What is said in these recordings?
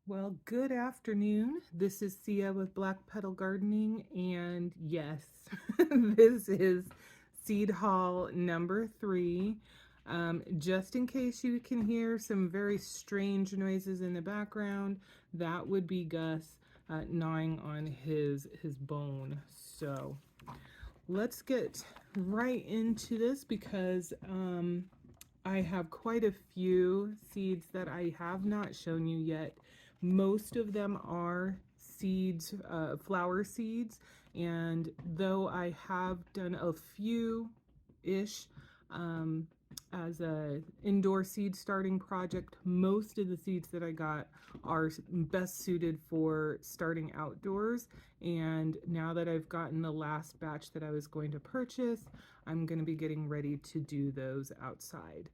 Well, good afternoon. This is Sia with Black Petal Gardening, and yes, this is seed haul number 3. Just in case you can hear some very strange noises in the background, that would be Gus gnawing on his bone. So let's get right into this because I have quite a few seeds that I have not shown you yet. Most of them are seeds, flower seeds, and though I have done a few-ish as a indoor seed starting project, most of the seeds that I got are best suited for starting outdoors. And now that I've gotten the last batch that I was going to purchase, I'm going to be getting ready to do those outside.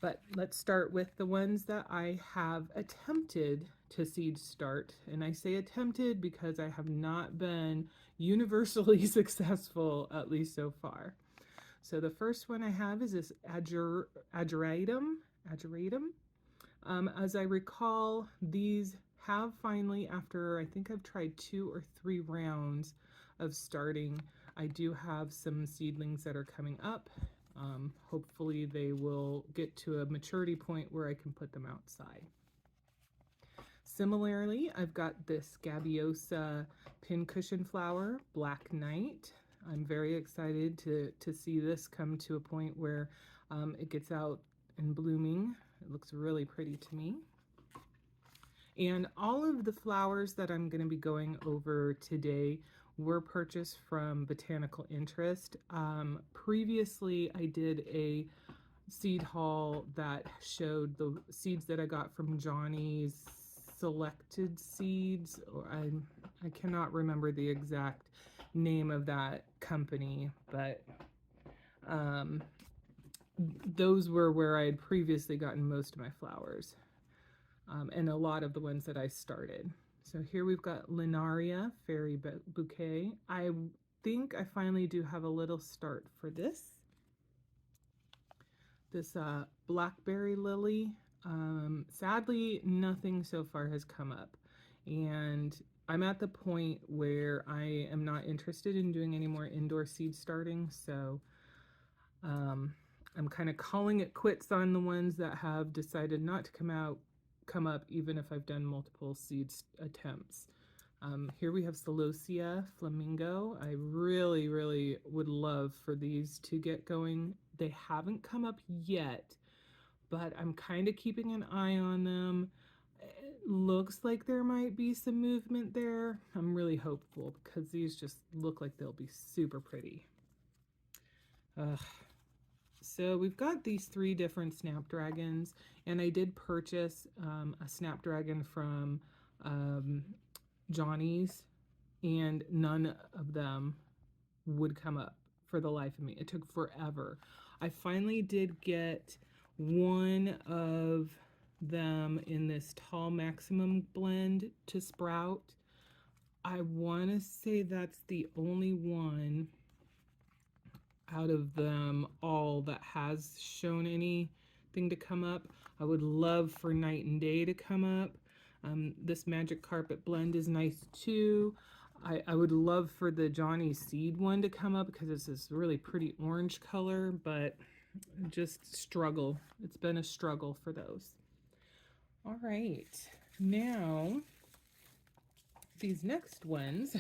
But let's start with the ones that I have attempted to seed start. And I say attempted because I have not been universally successful, at least so far. So the first one I have is this ageratum. As I recall, these have finally, after I think I've tried 2 or 3 rounds of starting, I do have some seedlings that are coming up. Hopefully they will get to a maturity point where I can put them outside. Similarly, I've got this Gabiosa pincushion flower, Black Knight. I'm very excited to see this come to a point where it gets out and blooming. It looks really pretty to me. And all of the flowers that I'm going to be going over today were purchased from Botanical Interest. Previously, I did a seed haul that showed the seeds that I got from Johnny's Selected Seeds, or I cannot remember the exact name of that company, but those were where I had previously gotten most of my flowers, and a lot of the ones that I started. So here we've got Linaria Fairy Bouquet. I think I finally do have a little start for this. This blackberry lily. Sadly, nothing so far has come up, and I'm at the point where I am not interested in doing any more indoor seed starting, so I'm kind of calling it quits on the ones that have decided not to come up, even if I've done multiple seed attempts. Here we have Celosia Flamingo. I really, really would love for these to get going. They haven't come up yet, but I'm kind of keeping an eye on them. It looks like there might be some movement there. I'm really hopeful because these just look like they'll be super pretty. So we've got these 3 different snapdragons, and I did purchase a snapdragon from Johnny's, and none of them would come up for the life of me. It took forever. I finally did get one of them in this tall maximum blend to sprout. I want to say that's the only one out of them all that has shown anything to come up. I would love for Night and Day to come up. This Magic Carpet blend is nice too. I would love for the Johnny Seed one to come up because it's this really pretty orange color, but just struggle. It's been a struggle for those. All right, now these next ones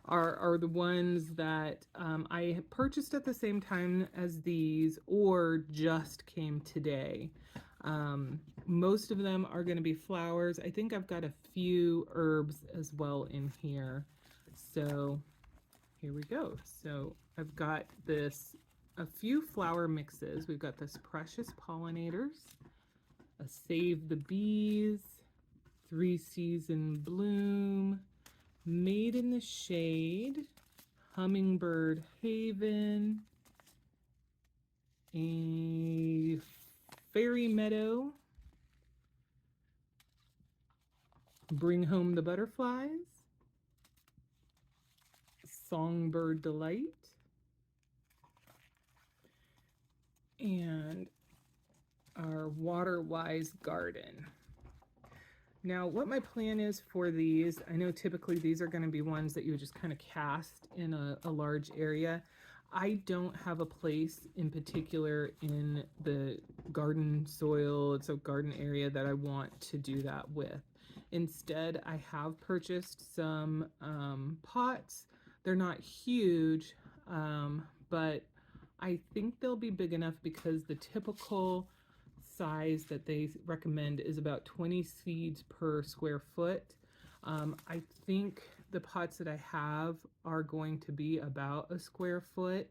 are the ones that I purchased at the same time as these or just came today. Most of them are going to be flowers. I think I've got a few herbs as well in here. So here we go. So I've got a few flower mixes. We've got this Precious Pollinators, a Save the Bees, 3 Season Bloom, Made in the Shade, Hummingbird Haven, a Fairy Meadow, Bring Home the Butterflies, Songbird Delight, and our Water Wise Garden. Now, what my plan is for these, I know typically these are going to be ones that you would just kind of cast in a large area. I don't have a place in particular in the garden soil, it's a garden area that I want to do that with. Instead, I have purchased some pots. They're not huge, but I think they'll be big enough because the typical size that they recommend is about 20 seeds per square foot. I think the pots that I have are going to be about a square foot.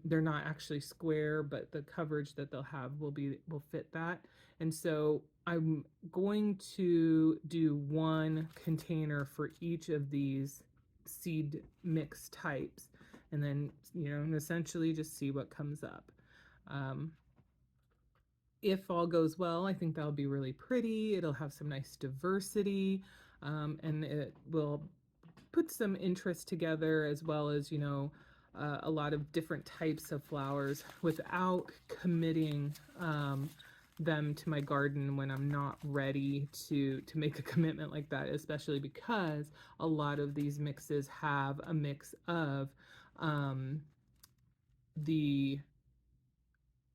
They're not actually square, but the coverage that they'll have will fit that. And so I'm going to do one container for each of these seed mix types, and then essentially just see what comes up. If all goes well, I think that'll be really pretty. It'll have some nice diversity, and it will put some interest together, as well as a lot of different types of flowers without committing them to my garden when I'm not ready to make a commitment like that, especially because a lot of these mixes have a mix of the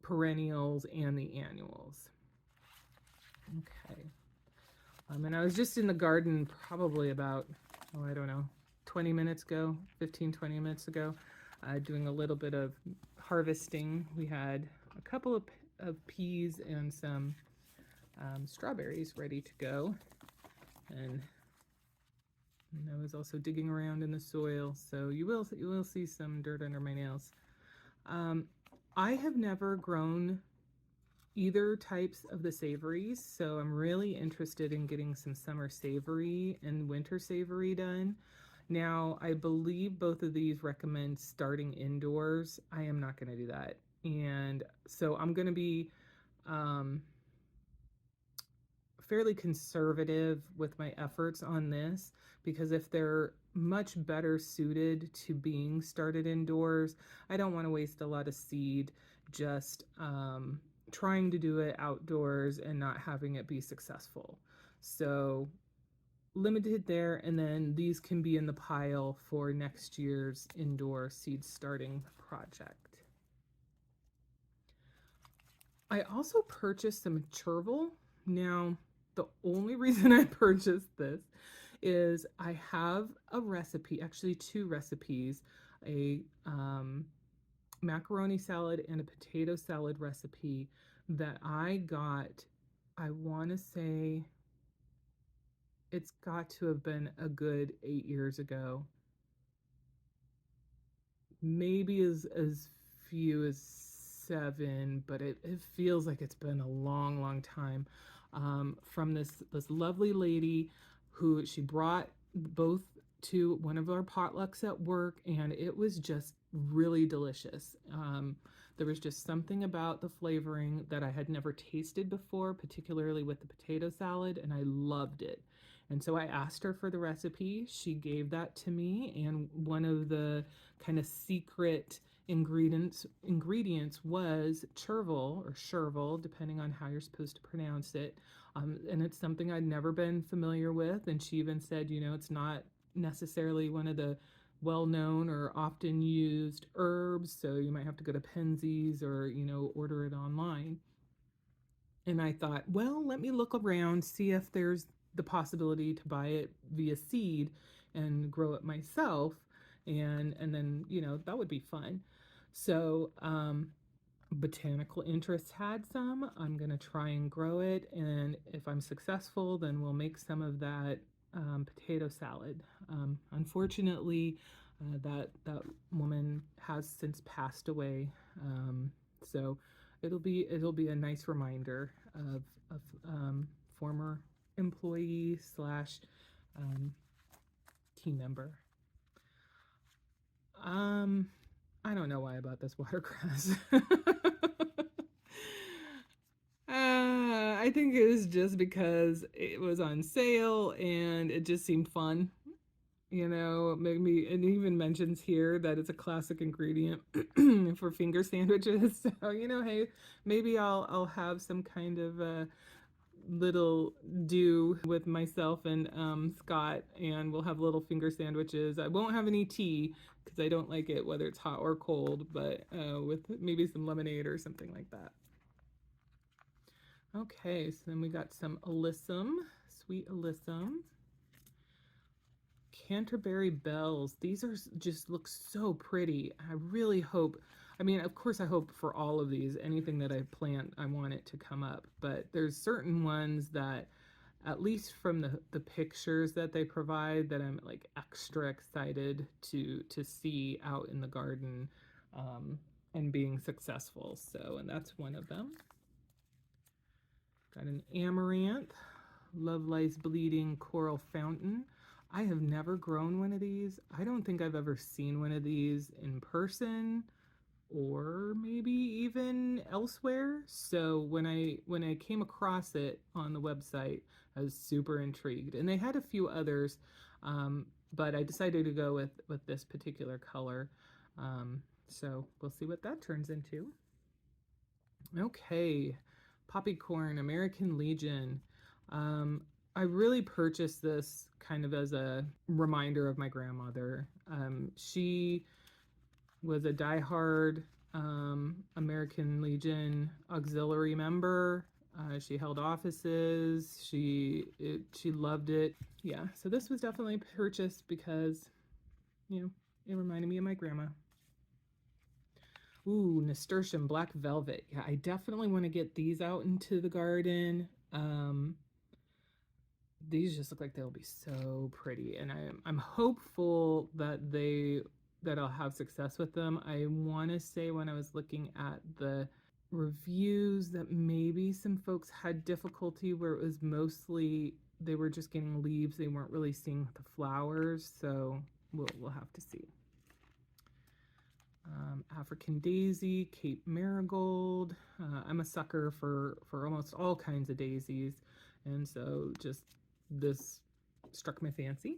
perennials and the annuals. Okay. And I was just in the garden probably about, I don't know, 20 minutes ago, 15-20 minutes ago, doing a little bit of harvesting. We had a couple of peas and some strawberries ready to go. And I was also digging around in the soil, so you will see some dirt under my nails. I have never grown either types of the savories, so I'm really interested in getting some summer savory and winter savory done. Now, I believe both of these recommend starting indoors. I am not going to do that. And so I'm going to be fairly conservative with my efforts on this, because if they're much better suited to being started indoors, I don't want to waste a lot of seed just trying to do it outdoors and not having it be successful. So limited there, and then these can be in the pile for next year's indoor seed starting project. I also purchased some chervil. Now, the only reason I purchased this is I have a recipe, actually two recipes, a macaroni salad and a potato salad recipe that I got, I want to say it's got to have been a good 8 years ago. Maybe as few as 7, but it feels like it's been a long time. From this lovely lady who she brought both to one of our potlucks at work, and it was just really delicious. There was just something about the flavoring that I had never tasted before, particularly with the potato salad, and I loved it. And so I asked her for the recipe. She gave that to me, and one of the kind of secret ingredients was chervil, or chervil, depending on how you're supposed to pronounce it. And it's something I'd never been familiar with. And she even said, it's not necessarily one of the well-known or often used herbs, so you might have to go to Penzeys or order it online. And I thought, well, let me look around, see if there's the possibility to buy it via seed and grow it myself, and then that would be fun. So botanical interests had some. I'm gonna try and grow it, and if I'm successful, then we'll make some of that potato salad. Unfortunately, that woman has since passed away, so it'll be a nice reminder of former employee slash team member. I don't know why I bought this watercress. I think it was just because it was on sale and it just seemed fun. Maybe it even mentions here that it's a classic ingredient for finger sandwiches. So, hey, maybe I'll have some kind of little do with myself and Scott, and we'll have little finger sandwiches. I won't have any tea because I don't like it, whether it's hot or cold, but with maybe some lemonade or something like that. Okay, so then we got some alyssum, sweet alyssum. Canterbury bells. These are just look so pretty. I really hope, I mean, of course I hope for all of these. Anything that I plant, I want it to come up. But there's certain ones that, at least from the pictures that they provide, that I'm like extra excited to see out in the garden and being successful. So, and that's one of them. Got an amaranth, Love Lies Bleeding Coral Fountain. I have never grown one of these. I don't think I've ever seen one of these in person or maybe even elsewhere. So when I came across it on the website, I was super intrigued. And they had a few others, but I decided to go with this particular color. So we'll see what that turns into. Okay, Poppycorn, American Legion. I really purchased this kind of as a reminder of my grandmother. She was a diehard American Legion auxiliary member. She held offices. She loved it. Yeah, so this was definitely purchased because, it reminded me of my grandma. Ooh, nasturtium, black velvet. Yeah, I definitely want to get these out into the garden. These just look like they'll be so pretty, and I'm hopeful that I'll have success with them. I want to say when I was looking at the reviews that maybe some folks had difficulty where it was mostly they were just getting leaves, they weren't really seeing the flowers, so we'll have to see. African daisy, Cape marigold. I'm a sucker for almost all kinds of daisies, and so just this struck my fancy.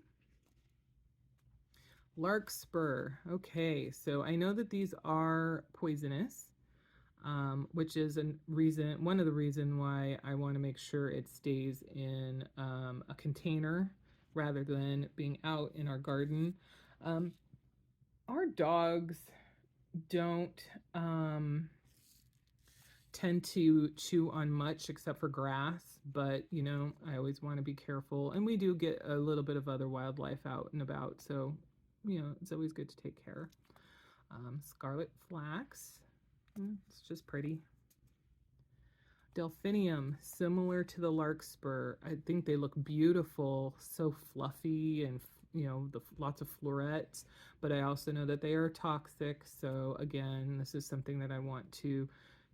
Larkspur. Okay, so I know that these are poisonous, which is one of the reason why I want to make sure it stays in a container rather than being out in our garden. Our dogs don't tend to chew on much except for grass, but I always want to be careful, and we do get a little bit of other wildlife out and about, so it's always good to take care. Scarlet flax, it's just pretty. Delphinium, similar to the larkspur. I think they look beautiful, so fluffy, and lots of florets, but I also know that they are toxic, so again, this is something that I want to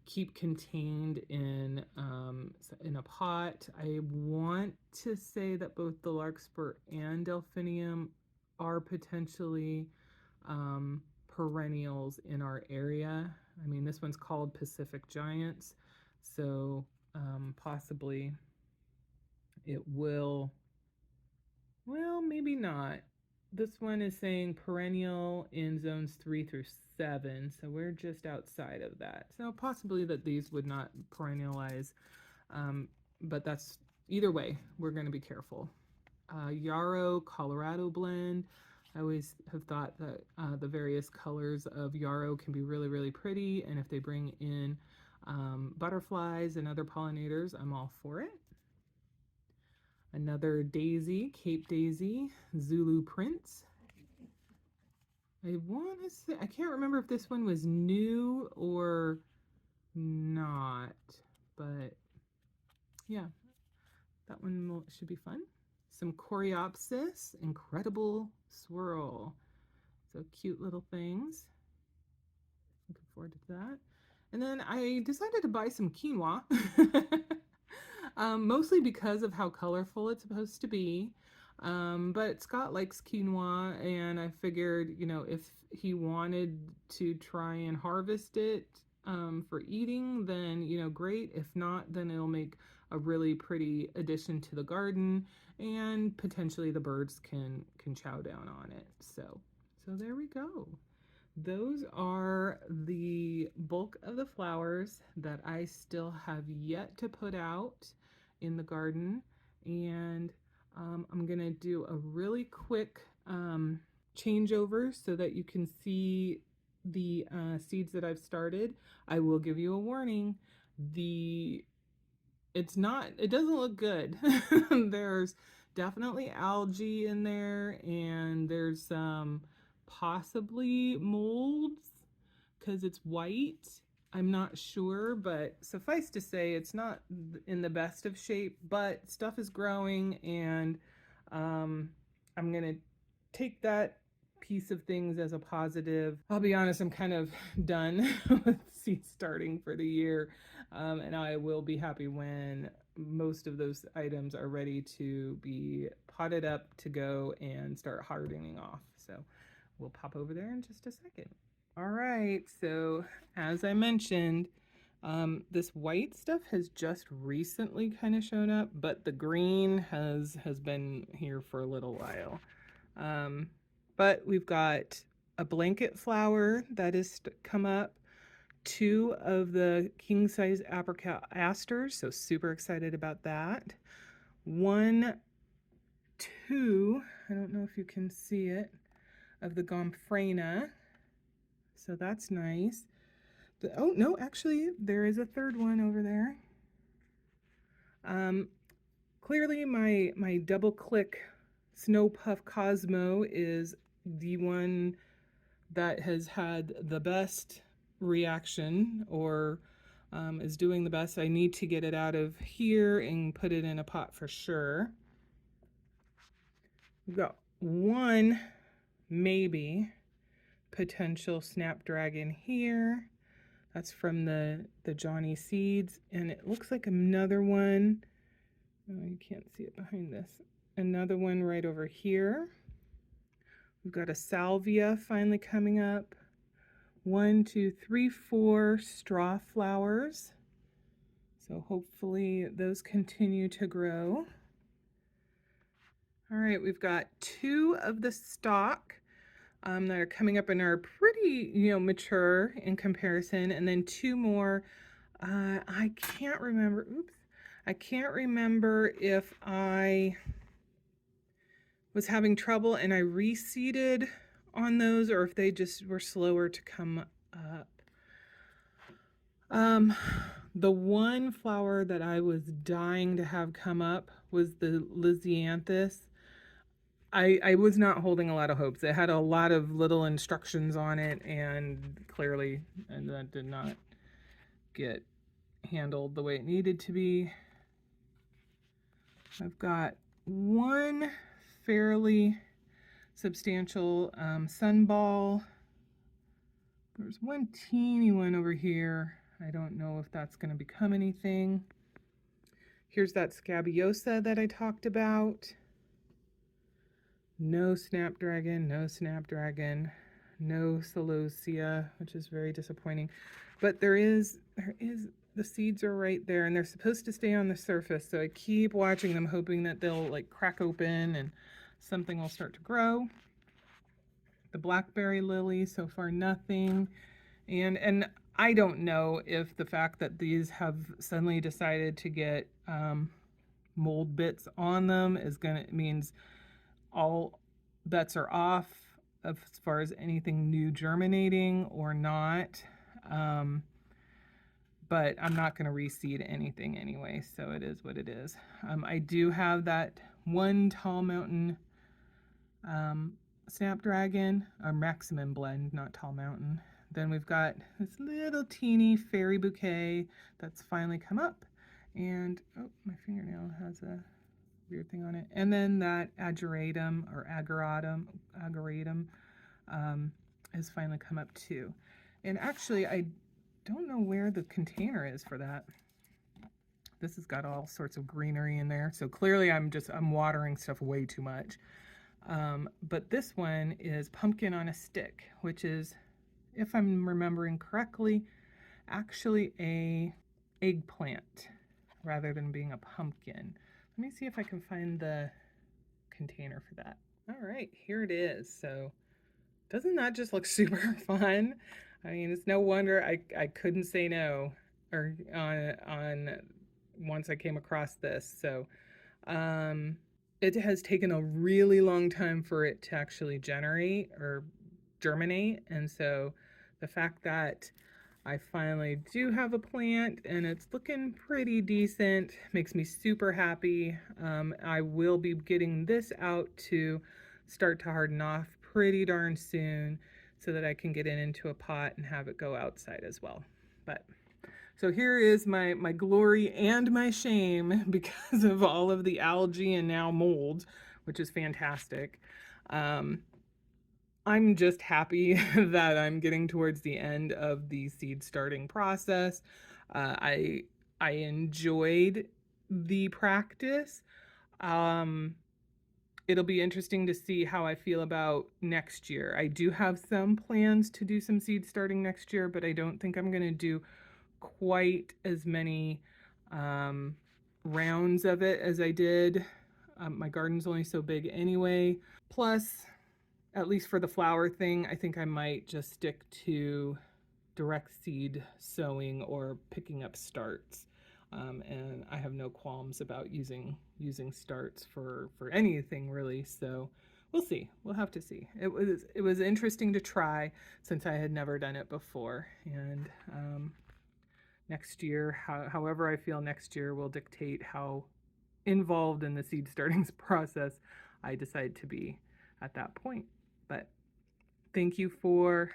keep contained in a pot. I want to say that both the larkspur and delphinium are potentially perennials in our area. I mean, this one's called Pacific Giants, so possibly it will, well, maybe not. This one is saying perennial in zones 3 through 7, so we're just outside of that. So possibly that these would not perennialize, but that's, either way, we're going to be careful. Yarrow Colorado blend. I always have thought that the various colors of yarrow can be really, really pretty, and if they bring in butterflies and other pollinators, I'm all for it. Another daisy, Cape Daisy, Zulu Prince. I want to say, I can't remember if this one was new or not, but yeah, that one should be fun. Some Coreopsis, Incredible Swirl. So cute little things. Looking forward to that. And then I decided to buy some quinoa. Mostly because of how colorful it's supposed to be. But Scott likes quinoa, and I figured, if he wanted to try and harvest it for eating, then, great. If not, then it'll make a really pretty addition to the garden, and potentially the birds can chow down on it. So there we go. Those are the bulk of the flowers that I still have yet to put out. in the garden. And I'm going to do a really quick changeover so that you can see the seeds that I've started. I will give you a warning. It doesn't look good. There's definitely algae in there, and there's some possibly molds because it's white. I'm not sure, but suffice to say, it's not in the best of shape, but stuff is growing, and I'm going to take that piece of things as a positive. I'll be honest, I'm kind of done with seed starting for the year, and I will be happy when most of those items are ready to be potted up to go and start hardening off. So we'll pop over there in just a second. All right, so as I mentioned, this white stuff has just recently kind of shown up, but the green has been here for a little while. But we've got a blanket flower that has come up, 2 of the king size apricot asters, so super excited about that. 1, 2, I don't know if you can see it, of the gomphrena, so that's nice. Oh no, actually there is a 3rd one over there. Clearly my double click Snow Puff Cosmo is the one that has had the best reaction, or is doing the best. I need to get it out of here and put it in a pot for sure. We've got 1 maybe potential snapdragon here. That's from the Johnny Seeds, and it looks like another one. Oh, you can't see it behind this. Another one right over here. We've got a salvia finally coming up. 1, 2, 3, 4 straw flowers. So hopefully those continue to grow. All right, we've got 2 of the stalk that are coming up and are pretty, mature in comparison, and then 2 more. I can't remember. Oops. I can't remember if I was having trouble and I reseeded on those, or if they just were slower to come up. The one flower that I was dying to have come up was the Lisianthus. I was not holding a lot of hopes. It had a lot of little instructions on it, and clearly that did not get handled the way it needed to be. I've got 1 fairly substantial sunball. There's 1 teeny one over here. I don't know if that's going to become anything. Here's that scabiosa that I talked about. No snapdragon, no snapdragon, no celosia, which is very disappointing. But there is, the seeds are right there, and they're supposed to stay on the surface, so I keep watching them, hoping that they'll like crack open and something will start to grow. The blackberry lily, so far nothing. And I don't know if the fact that these have suddenly decided to get mold bits on them means all bets are off as far as anything new germinating or not. But I'm not going to reseed anything anyway, so it is what it is. I do have that 1 Tall Mountain Snapdragon, a Maximum Blend, not Tall Mountain. Then we've got this little teeny fairy bouquet that's finally come up. And, oh, my fingernail has a weird thing on it. And then that ageratum has finally come up too. And actually, I don't know where the container is for that. This has got all sorts of greenery in there. So clearly I'm watering stuff way too much. But this one is pumpkin on a stick, which is, if I'm remembering correctly, actually a eggplant rather than being a pumpkin. Let me see if I can find the container for that. All right, here it is. So doesn't that just look super fun? I mean, it's no wonder I couldn't say no or on once I came across this. So it has taken a really long time for it to actually generate or germinate. And so the fact that I finally do have a plant and it's looking pretty decent makes me super happy. I will be getting this out to start to harden off pretty darn soon so that I can get it into a pot and have it go outside as well. But so here is my glory and my shame because of all of the algae and now mold, which is fantastic. I'm just happy that I'm getting towards the end of the seed starting process. Uh, I I enjoyed the practice. Um, It'll be interesting to see how I feel about next year. I do have some plans to do some seed starting next year, but I don't think I'm going to do quite as many um, rounds of it as I did. My garden's only so big anyway. Plus, at least for the flower thing, I think I might just stick to direct seed sowing or picking up starts. And I have no qualms about using starts for anything really. So we'll see. We'll have to see. It was interesting to try since I had never done it before, and next year, however I feel next year, will dictate how involved in the seed starting process I decide to be at that point. But thank you for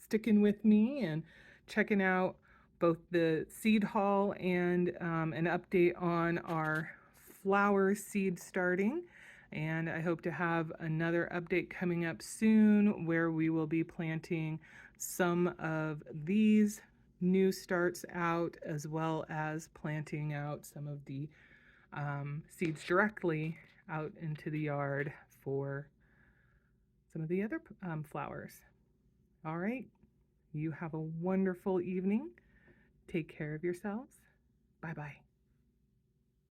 sticking with me and checking out both the seed haul and an update on our flower seed starting. And I hope to have another update coming up soon where we will be planting some of these new starts out, as well as planting out some of the seeds directly out into the yard for some of the other flowers. All right. You have a wonderful evening. Take care of yourselves. Bye bye.